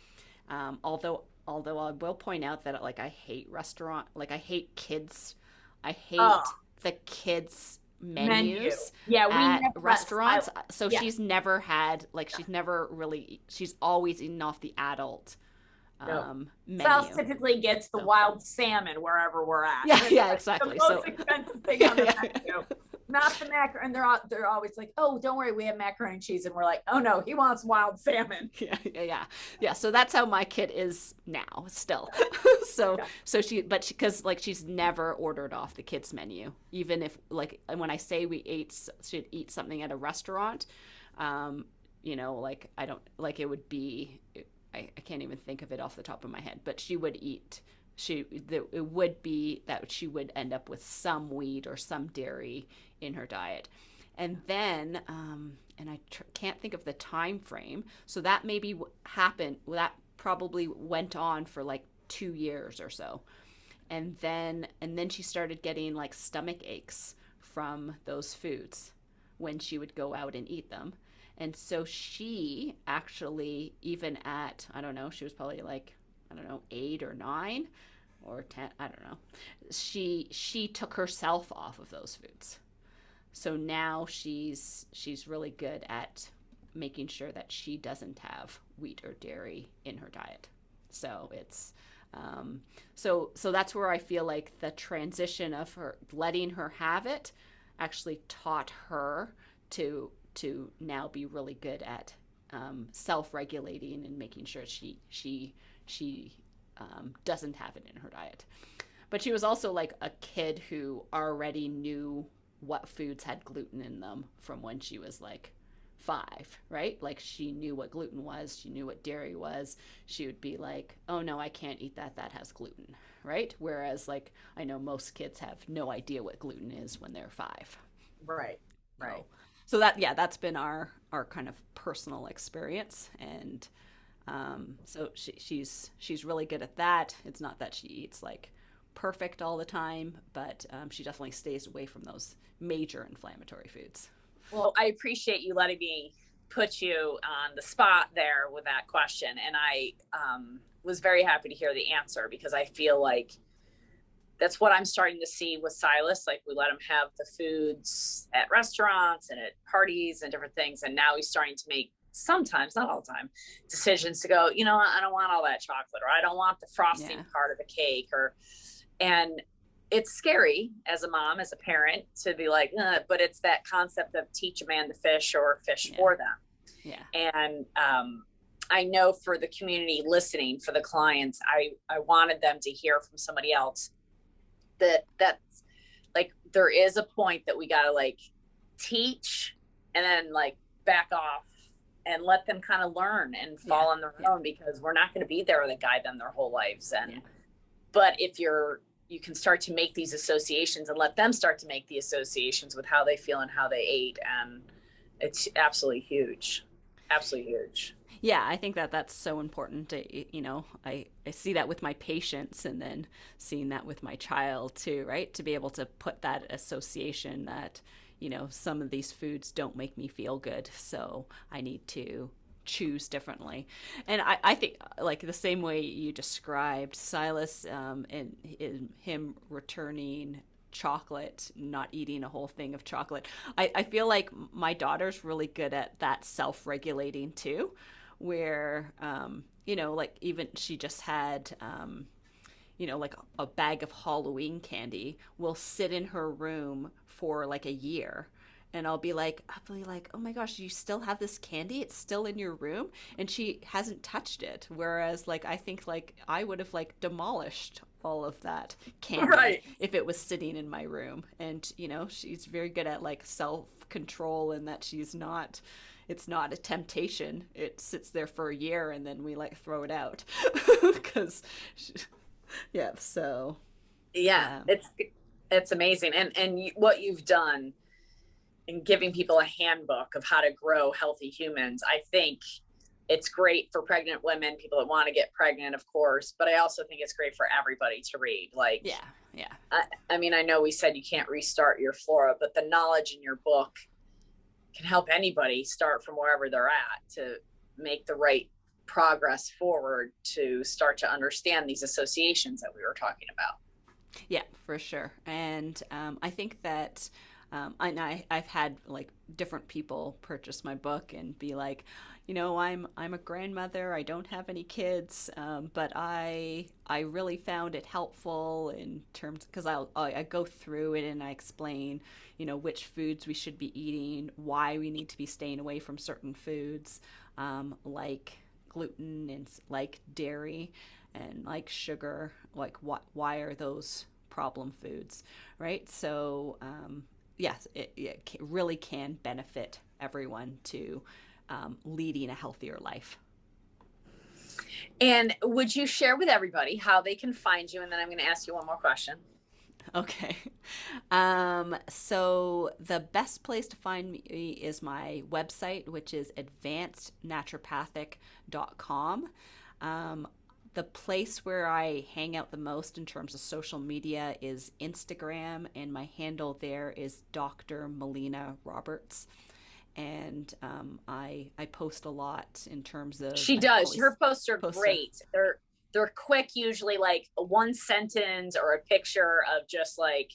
Although I will point out that, like, I hate restaurant, like, I hate kids, I Oh, hate the kids menu. menus Yeah, we at never. restaurants. So Yeah, she's never had, like, she's never really, she's always eaten off the adult no. South menu. typically gets the So wild salmon wherever we're at. yeah, And it's yeah, like the exactly. most So expensive thing yeah, on the yeah, menu. Not the macaroni. And they're always like, "Oh, don't worry, we have macaroni and cheese." And we're like, "Oh no, he wants wild salmon." yeah. So that's how my kid is now, still. so Yeah. because, like, she's never ordered off the kids menu, even if, like, when I say should eat something at a restaurant, like, I don't, like, it would be, I can't even think of it off the top of my head, but she would eat. It would be that she would end up with some wheat or some dairy in her diet, and then and I can't think of the time frame. So that maybe happened. That probably went on for like 2 years or so, and then she started getting, like, stomach aches from those foods when she would go out and eat them. And so she actually, even at, I don't know, she was probably like, I don't know, 8 or 9 or 10, I don't know. She took herself off of those foods. So now she's really good at making sure that she doesn't have wheat or dairy in her diet. So it's so that's where I feel like the transition of her letting her have it actually taught her to now be really good at self-regulating and making sure she doesn't have it in her diet. But she was also, like, a kid who already knew what foods had gluten in them from when she was like 5, right? Like, she knew what gluten was, she knew what dairy was. She would be like, "Oh no, I can't eat that. That has gluten," right? Whereas, like, I know most kids have no idea what gluten is when they're 5. Right. Right. So, that's been our kind of personal experience, and so she's really good at that. It's not that she eats, like, perfect all the time, but she definitely stays away from those major inflammatory foods. Well, I appreciate you letting me put you on the spot there with that question. And I was very happy to hear the answer, because I feel like that's what I'm starting to see with Silas. Like, we let him have the foods at restaurants and at parties and different things. And now he's starting to make, sometimes, not all the time, decisions to go, I don't want all that chocolate, or I don't want the frosting part of the cake, and it's scary as a mom, as a parent, to be like, but it's that concept of teach a man to fish, or fish for them. Yeah. And I know for the community listening, for the clients, I wanted them to hear from somebody else that's like, there is a point that we got to like teach and then like back off and let them kind of learn and fall on their own, because we're not going to be there to guide them their whole lives. And but if you can start to make these associations and let them start to make the associations with how they feel and how they ate, and it's absolutely huge. Absolutely huge. Yeah, I think that that's so important. I see that with my patients, and then seeing that with my child too, right? To be able to put that association that, some of these foods don't make me feel good, so I need to choose differently. And I think, like the same way you described Silas, and him returning chocolate, not eating a whole thing of chocolate. I feel like my daughter's really good at that self-regulating too, where, like even she just had, like a bag of Halloween candy will sit in her room for like a year. And I'll be like, oh my gosh, you still have this candy? It's still in your room? And she hasn't touched it. Whereas like, I think like I would have like demolished all of that candy if it was sitting in my room. And, she's very good at like self-control, and that it's not a temptation. It sits there for a year and then we like throw it out. Because, it's amazing. And what you've done in giving people a handbook of how to grow healthy humans, I think it's great for pregnant women, people that want to get pregnant, of course, but I also think it's great for everybody to read. Like, I mean, I know we said you can't restart your flora, but the knowledge in your book can help anybody start from wherever they're at to make the right progress forward, to start to understand these associations that we were talking about. Yeah, for sure. And I think that I've had like different people purchase my book and be like, I'm a grandmother. I don't have any kids, but I really found it helpful in terms, because I go through it and I explain, which foods we should be eating, why we need to be staying away from certain foods, like gluten and like dairy and like sugar, like why are those problem foods, right? So yes, it really can benefit everyone to leading a healthier life. And would you share with everybody how they can find you? And then I'm going to ask you one more question. Okay. So the best place to find me is my website, which is advancednaturopathic.com. The place where I hang out the most in terms of social media is Instagram, and my handle there is Dr. Melina Roberts. And I post a lot in terms of. She does. Her posts are great. They're quick, usually like one sentence or a picture of just like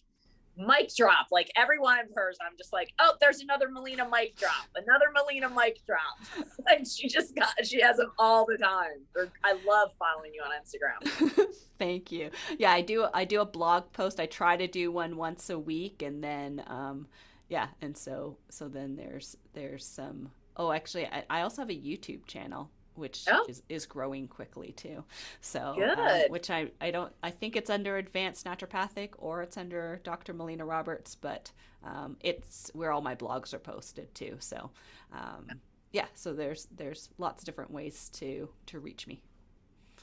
mic drop. Like every one of hers, I'm just like, oh, there's another Melina mic drop, another Melina mic drop. And she has them all the time. I love following you on Instagram. Thank you. Yeah, I do a blog post. I try to do one once a week, and then and so then there's some. Oh, actually, I also have a YouTube channel, which is growing quickly too. So which I think it's under Advanced Naturopathic, or it's under Dr. Melina Roberts, but it's where all my blogs are posted too. So so there's lots of different ways to reach me.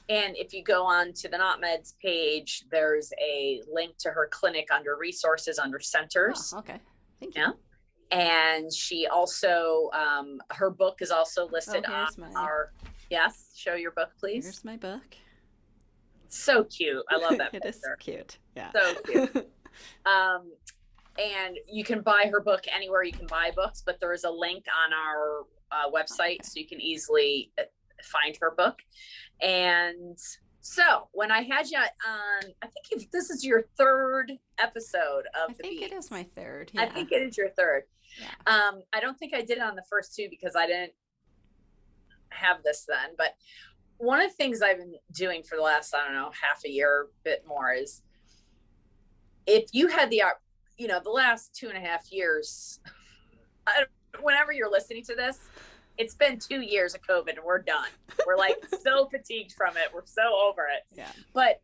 And if you go on to the Not Meds page, there's a link to her clinic under resources, under centers. Oh, okay. Thank you. Yeah. And she also, her book is also listed on our, yes, show your book, please. Here's my book. So cute. I love that It is cute. Yeah. So cute. And you can buy her book anywhere you can buy books, but there is a link on our website, so you can easily find her book. And so when I had you on, I think this is your third episode of the Beats. I think it is my third. Yeah. I think it is your third. Yeah. I don't think I did it on the first two because I didn't have this then. But one of the things I've been doing for the last, I don't know, half a year, bit more, is if you had the last 2.5 years, whenever you're listening to this, it's been 2 years of COVID and we're done. We're like so fatigued from it. We're so over it. Yeah. But,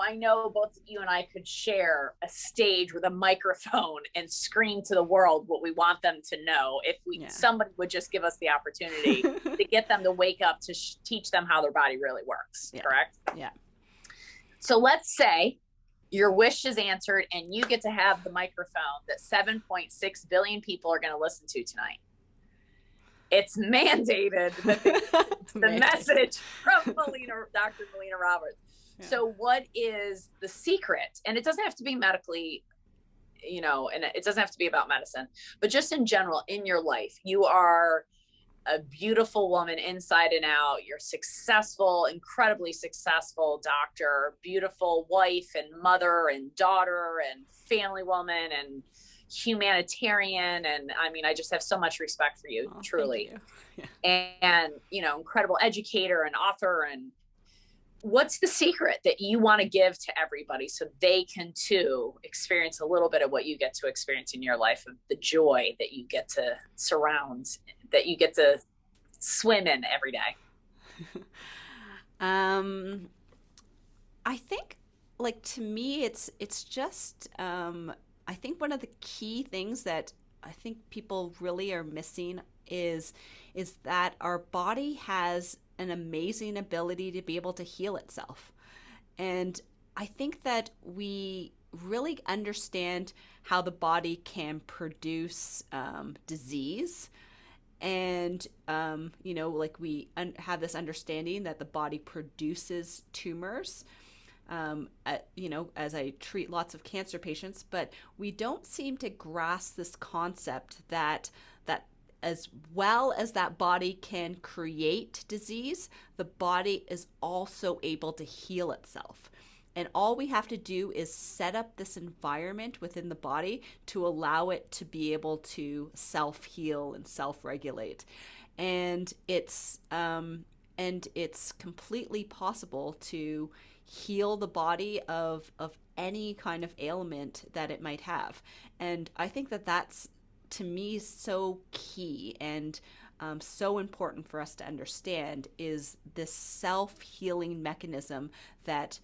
I know both you and I could share a stage with a microphone and scream to the world what we want them to know if somebody would just give us the opportunity to get them to wake up to teach them how their body really works. Yeah. Correct? Yeah. So let's say your wish is answered and you get to have the microphone that 7.6 billion people are going to listen to tonight. It's mandated that the message from Dr. Melina Roberts. Yeah. So what is the secret? And it doesn't have to be medically, and it doesn't have to be about medicine, but just in general, in your life, you are a beautiful woman inside and out. You're successful, incredibly successful doctor, beautiful wife and mother and daughter and family woman and humanitarian. And I mean, I just have so much respect for you, truly. You. Yeah. And, incredible educator and author. And what's the secret that you want to give to everybody so they can too experience a little bit of what you get to experience in your life, of the joy that you get to surround, that you get to swim in every day? I think, like, to me, it's just, I think one of the key things that I think people really are missing is that our body has an amazing ability to be able to heal itself. And I think that we really understand how the body can produce disease. And, we have this understanding that the body produces tumors, as I treat lots of cancer patients, but we don't seem to grasp this concept that as well as that body can create disease, the body is also able to heal itself. And all we have to do is set up this environment within the body to allow it to be able to self-heal and self-regulate. And it's completely possible to heal the body of any kind of ailment that it might have. And I think that that's, to me, so key and so important for us to understand, is this self-healing mechanism that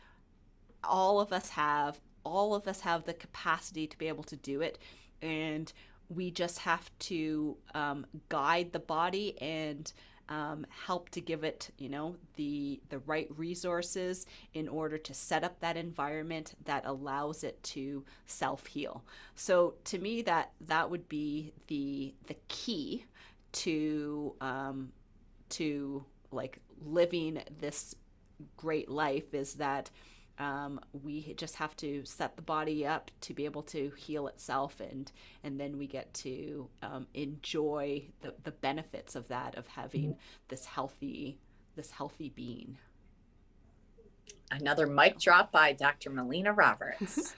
all of us have the capacity to be able to do it. And we just have to guide the body and help to give it, the right resources in order to set up that environment that allows it to self-heal. So to me, that would be the key to like living this great life, is that we just have to set the body up to be able to heal itself, and then we get to enjoy the benefits of that, of having this healthy being. Another mic drop by Dr. Melina Roberts.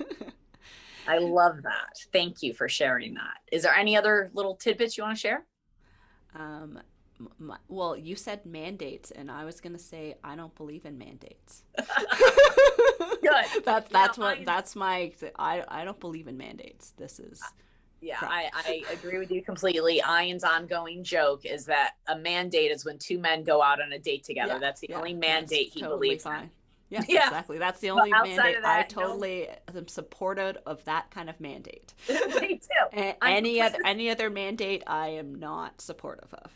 I love that. Thank you for sharing that. Is there any other little tidbits you want to share? Well, you said mandates, and I was going to say I don't believe in mandates. Good. I don't believe in mandates. This is I agree with you completely. Ian's ongoing joke is that a mandate is when two men go out on a date together. That's the only mandate he totally believes fine. in. Yeah, exactly. That's the only mandate. That, I totally am supportive of that kind of mandate. Me too. Any other mandate, I am not supportive of.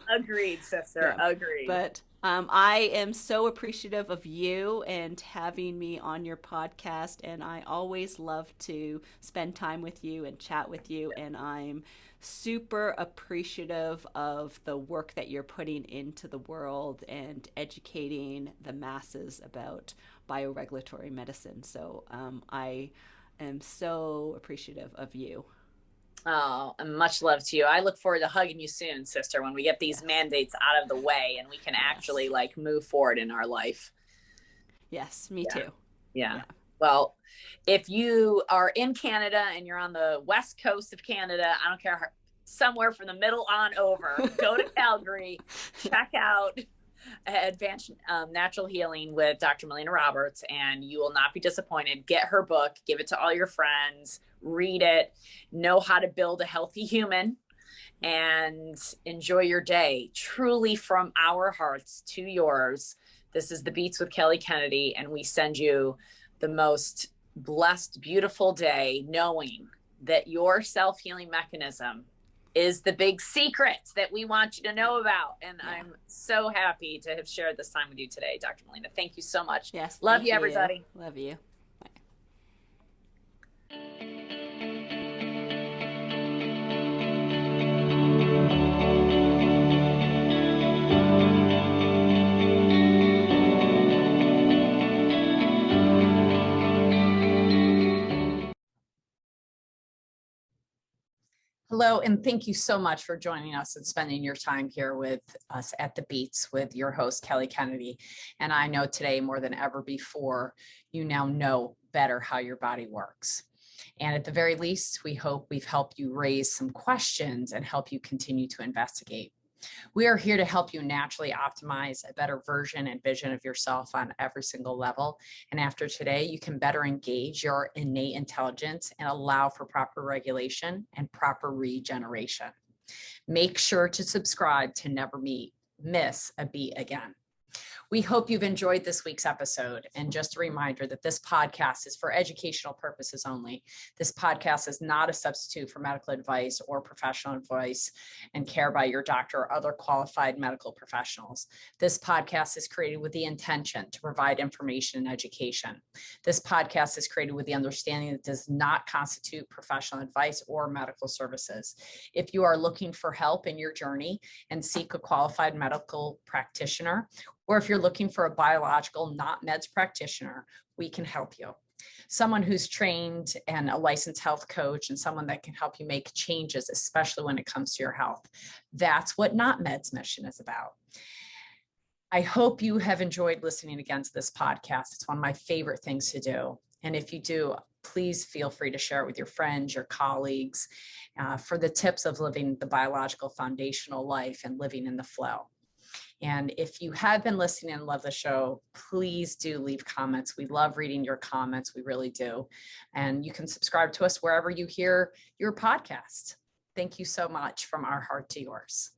Agreed, sister. Yeah. Agreed. But I am so appreciative of you and having me on your podcast, and I always love to spend time with you and chat with you, and I'm super appreciative of the work that you're putting into the world and educating the masses about bioregulatory medicine. So I am so appreciative of you. Oh, and much love to you. I look forward to hugging you soon, sister, when we get these mandates out of the way and we can actually like move forward in our life. Yes, me too. Yeah. Well, if you are in Canada and you're on the west coast of Canada, I don't care, somewhere from the middle on over, go to Calgary, check out Advanced Natural Healing with Dr. Melina Roberts, and you will not be disappointed. Get her book, give it to all your friends, read it, know how to build a healthy human, and enjoy your day. Truly from our hearts to yours. This is The Beats with Kelly Kennedy, and we send you the most blessed, beautiful day, knowing that your self-healing mechanism is the big secret that we want you to know about. And I'm so happy to have shared this time with you today, Dr. Melina. Thank you so much. Yes. Love you, everybody. Love you. Hello, and thank you so much for joining us and spending your time here with us at The Beats with your host, Kelly Kennedy. And I know today more than ever before, you now know better how your body works. And at the very least, we hope we've helped you raise some questions and help you continue to investigate. We are here to help you naturally optimize a better version and vision of yourself on every single level. And after today, you can better engage your innate intelligence and allow for proper regulation and proper regeneration. Make sure to subscribe to never miss a beat again. We hope you've enjoyed this week's episode. And just a reminder that this podcast is for educational purposes only. This podcast is not a substitute for medical advice or professional advice and care by your doctor or other qualified medical professionals. This podcast is created with the intention to provide information and education. This podcast is created with the understanding that it does not constitute professional advice or medical services. If you are looking for help in your journey and seek a qualified medical practitioner, or if you're looking for a biological, not meds practitioner, we can help you. Someone who's trained and a licensed health coach and someone that can help you make changes, especially when it comes to your health. That's what Not Meds mission is about. I hope you have enjoyed listening again to this podcast. It's one of my favorite things to do. And if you do, please feel free to share it with your friends, your colleagues, for the tips of living the biological foundational life and living in the flow. And if you have been listening and love the show, please do leave comments. We love reading your comments. We really do. And you can subscribe to us wherever you hear your podcast. Thank you so much from our heart to yours.